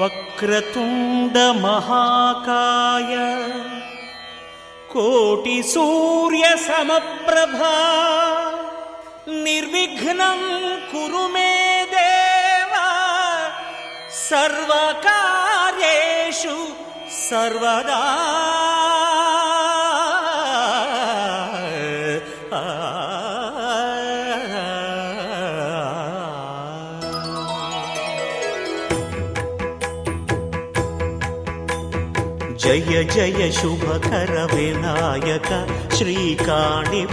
వక్రతుండ మహాకాయ కోటి సూర్య సమప్రభా నిర్విఘ్నం కురు మే దేవ సర్వకార్యేషు సర్వదా. జయ జయ శుభకర వినాయక శ్రీకాణిపాకవర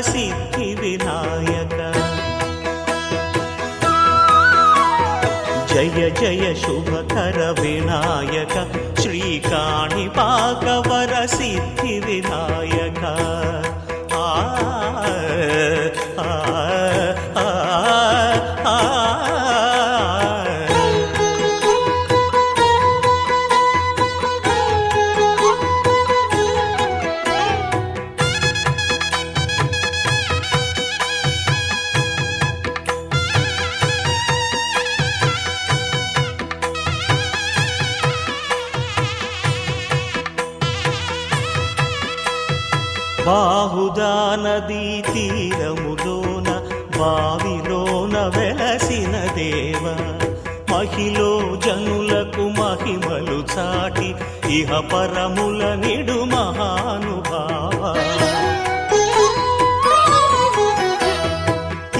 సిద్ధి వినాయక. జయ జయ శుభకర వినాయక శ్రీకాణిపాకవర సిద్ధి వినాయక. ఆ బాహుదా నదీ తీరములోన బావిలోన వెలసిన దేవ మహిలో జనులకు మహిమలు చాటి ఇహ పరముల నిడు మహానుభావ.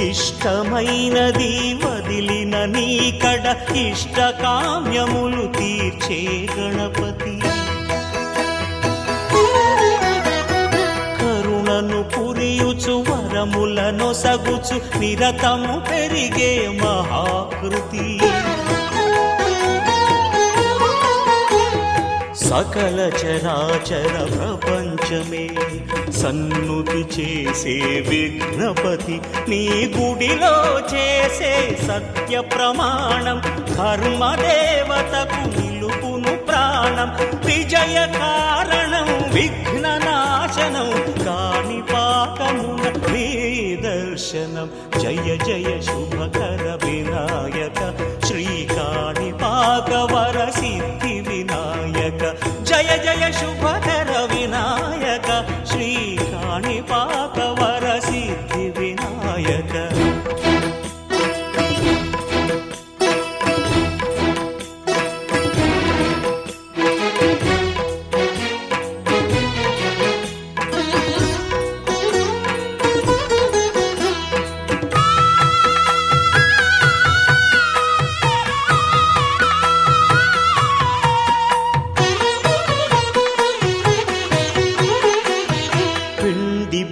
ఇష్టమైనది వదిలిన నీకడ ఇష్ట కామ్యములు తీర్చే గణపతి. పురియుచు వరములను సగుచు నిరతము పెరిగే మహాకృతి. సకల చరాచర ప్రపంచమే సన్నుతి చేసే విఘ్నపతి నీ గుడిలో చేసే సత్య ప్రమాణం ధర్మదేవతకు నిలుపును ప్రాణం. విజయ కారణం విఘ్న నాశనం కాణిపాకమున నీ దర్శనం. జయ జయ శుభకర వినాయక శ్రీకాణిపాకవర సిద్ధి వినాయక. జయ జయ శుభకర వినాయక శ్రీకాణిపాకవర సిద్ధి వినాయక.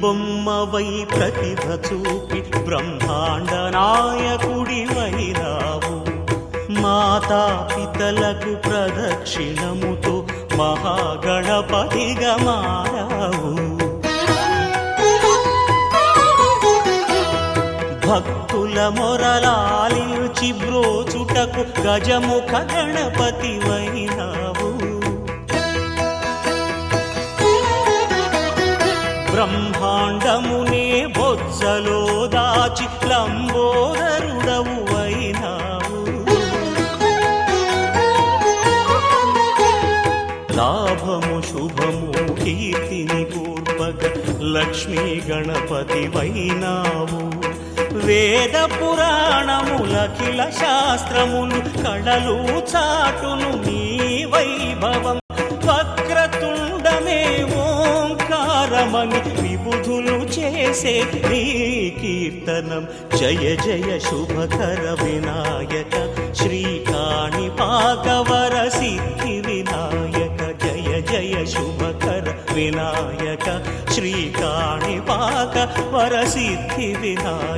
బొమ్మవై ప్రతిభ చూపి బ్రహ్మాండ నాయకుడివైనావు. మాతా పితలకు ప్రదక్షిణముతో మహాగణపతిగా మారావు. భక్తుల మొరలాలించి బ్రోచుటకు గజముఖ గణపతివైనావు. బ్రహ్మాండమునే బొజ్జలో దాచి లంబోదరుడవు అయినావు. లాభము శుభము కీర్తిని పూర్వక లక్ష్మీ గణపతి వైనావు. వేద పురాణములఖిల శాస్త్రములు కళలు చాటును నీ వైభవం. వక్రతుండమే ఓంకారమని విబుధులు చేసే నీ కీర్తనం. జయ జయ శుభకర వినాయక శ్రీకాణిపాకవర సిద్ధి వినాయక. జయ జయ శుభకర వినాయక శ్రీకాణిపాకవర సిద్ధి వినాయక.